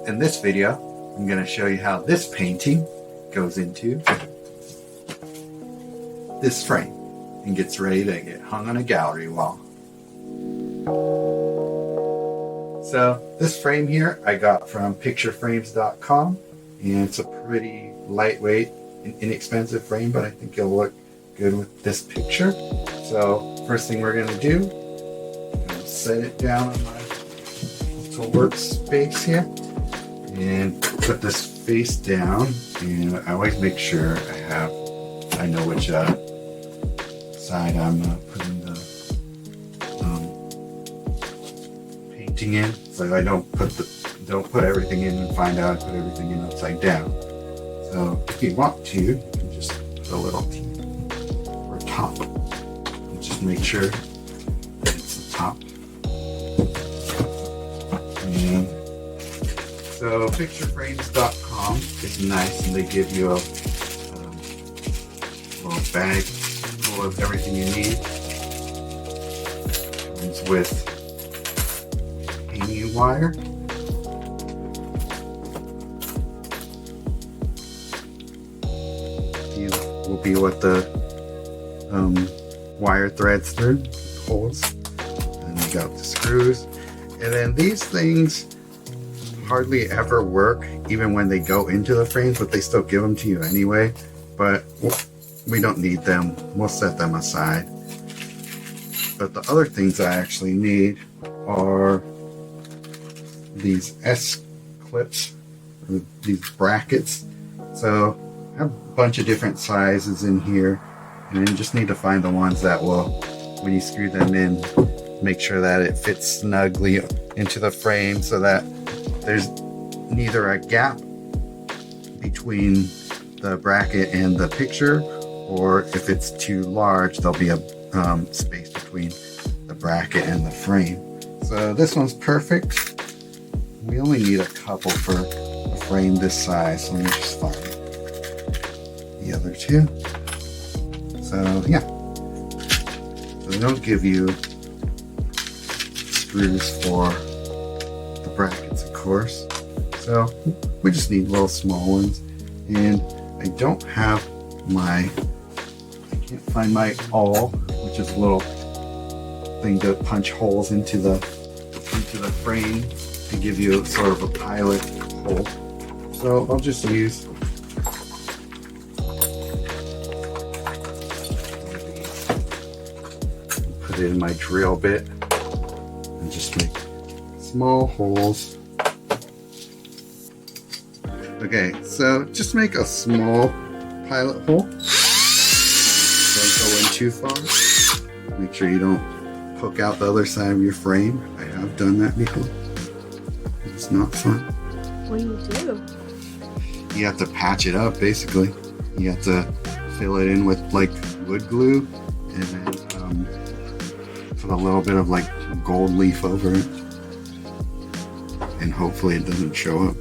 in this video, I'm going to show you how this painting goes into this frame and gets ready to get hung on a gallery wall. So this frame here I got from pictureframes.com, and it's a pretty lightweight and inexpensive frame, but I think it'll look good with this picture. So first thing we're going to do, I'm going to set it down on my little workspace here and put this face down, and I always make sure I know which side I'm putting the painting in, so I don't put everything in and find out I put everything in upside down. So if you want to, you can just put a little T or top and just make sure that it's the top. And so pictureframes.com is nice, and they give you a little bag full of everything you need. Comes with hanging wire, these will be what the wire threads through, holes, and you got the screws. And then these things hardly ever work even when they go into the frames, but they still give them to you anyway. But we don't need them, we'll set them aside. But the other things I actually need are these S-clips, these brackets. So I have a bunch of different sizes in here, and you just need to find the ones that will, when you screw them in, make sure that it fits snugly into the frame so that there's neither a gap between the bracket and the picture, or if it's too large, there'll be a space between the bracket and the frame. So this one's perfect. We only need a couple for a frame this size, so let me just find the other two. So yeah, so they don't give you screws for the brackets, of course, so we just need little small ones. And I don't have I can't find my awl, which is a little thing to punch holes into the frame to give you sort of a pilot hole. So I'll just use put it in my drill bit and just make small holes. Okay, so just make a small pilot hole. Don't go in too far. Make sure you don't poke out the other side of your frame. I have done that before. It's not fun. What do? You have to patch it up, basically. You have to fill it in with like wood glue, and then put a little bit of like gold leaf over it, and hopefully it doesn't show up.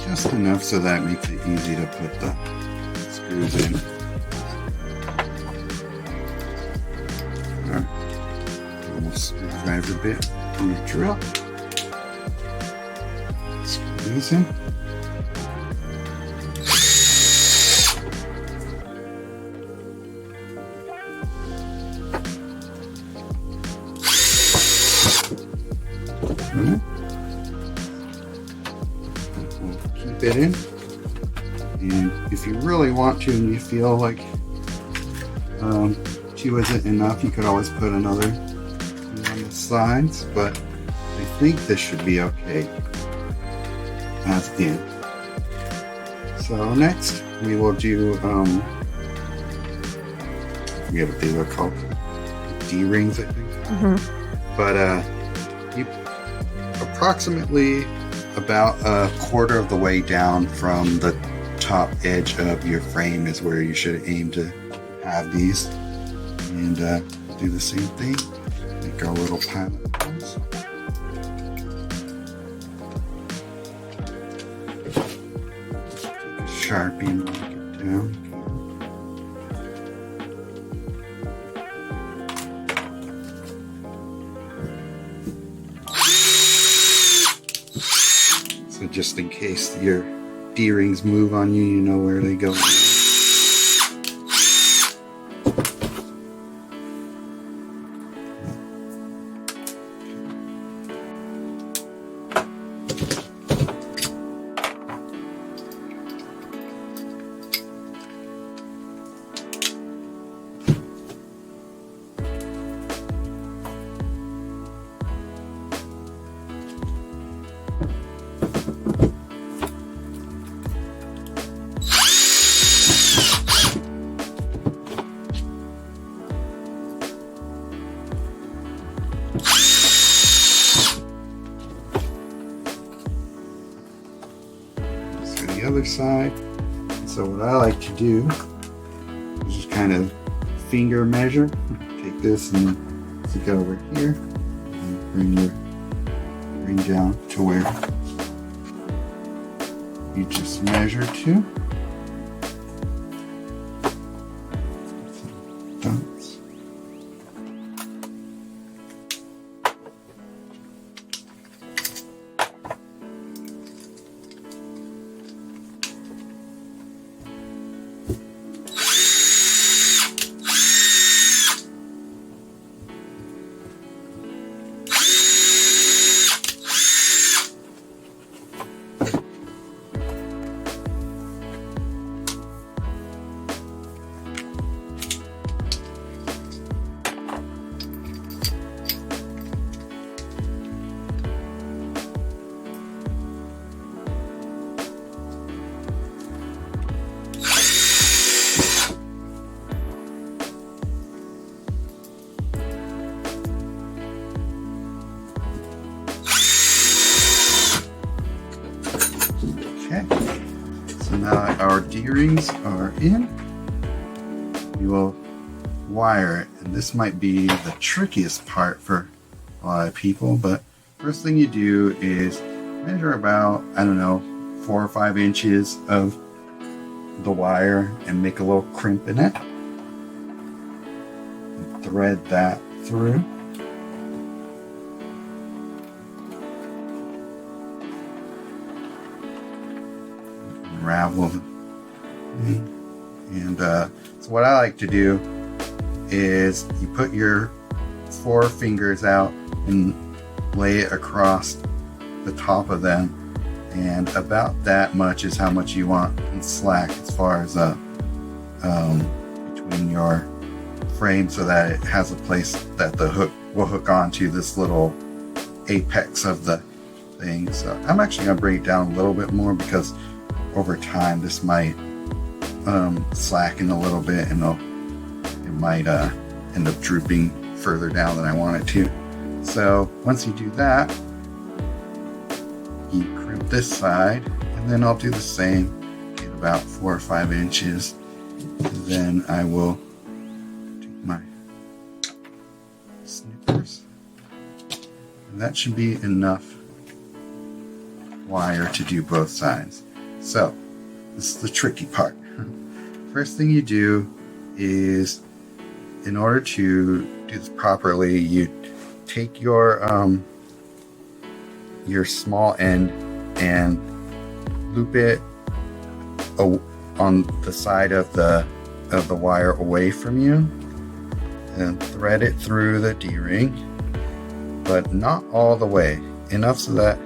Just enough so that makes it easy to put the screws in. Alright, little screwdriver bit on the drill. Screw these in. Keep it in, and if you really want to and you feel like 2 isn't enough, you could always put another 2 on the sides, but I think this should be okay as in. So next we will do I forget what they were called, D-rings I think. But approximately about a quarter of the way down from the top edge of your frame is where you should aim to have these, and do the same thing, make our little pilot holes. Take a Sharpie and mark it down. But just in case your D-rings move on you, you know where they go. The other side. So what I like to do is just kind of finger measure. Take this and stick it over here and bring your ring down to where you just measure to. Dots. Okay, so now our D-rings are in. We will wire it, and this might be the trickiest part for a lot of people, but first thing you do is measure about, I don't know, 4 or 5 inches of the wire and make a little crimp in it. And thread that through. Unravel. And so what I like to do is you put your 4 fingers out and lay it across the top of them, and about that much is how much you want in slack as far as between your frame, so that it has a place that the hook will hook onto this little apex of the thing. So I'm actually going to bring it down a little bit more because over time this might slacken a little bit, and it might end up drooping further down than I want it to. So once you do that, you crimp this side, and then I'll do the same, get about 4 or 5 inches. And then I will take my snippers, and that should be enough wire to do both sides. So this is the tricky part. First thing you do is, in order to do this properly, you take your small end and loop it on the side of the wire away from you, and thread it through the D-ring, but not all the way, enough so that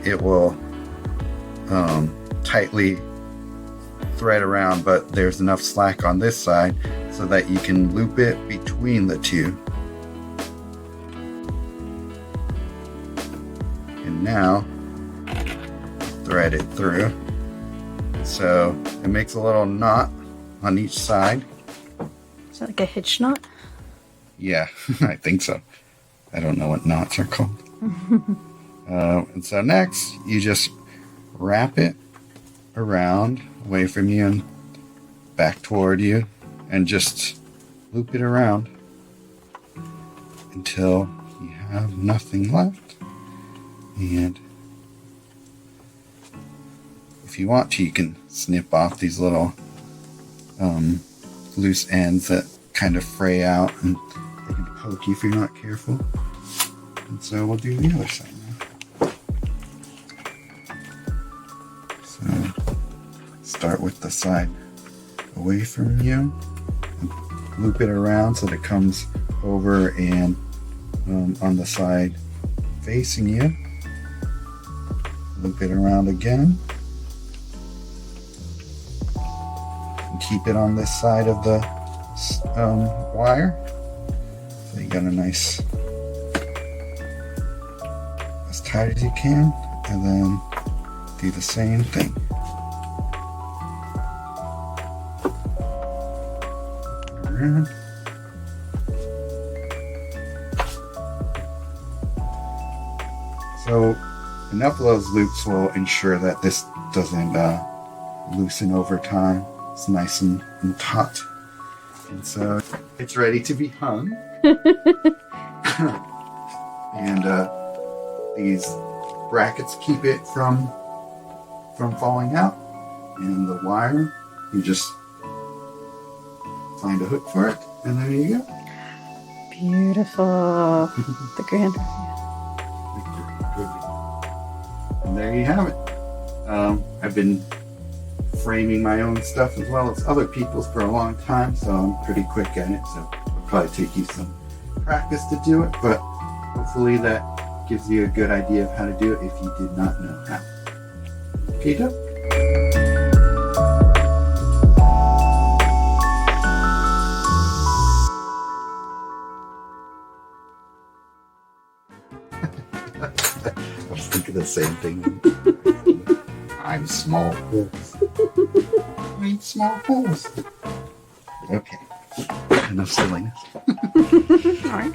it will tightly thread around, but there's enough slack on this side so that you can loop it between the two. And now thread it through, so it makes a little knot on each side. Is that like a hitch knot? Yeah, I think so. I don't know what knots are called. And so next you just wrap it around away from you and back toward you, and just loop it around until you have nothing left. And if you want to, you can snip off these little loose ends that kind of fray out, and they can poke you if you're not careful. And so we'll do the other side now. start with the side away from you. Loop it around so that it comes over and on the side facing you. Loop it around again. And keep it on this side of the wire. So you got a nice, as tight as you can, and then do the same thing. Around. So enough of those loops will ensure that this doesn't loosen over time. It's nice and taut. And so it's ready to be hung. And these brackets keep it from falling out. And the wire, you just find a hook for it, and there you go. Beautiful. The grand. And there you have it. I've been framing my own stuff as well as other people's for a long time, so I'm pretty quick at it. So it'll probably take you some practice to do it, but hopefully that gives you a good idea of how to do it if you did not know how. Okay, Doug? I was thinking the same thing. I'm small holes. I'm small holes. Okay. Enough silliness. All right.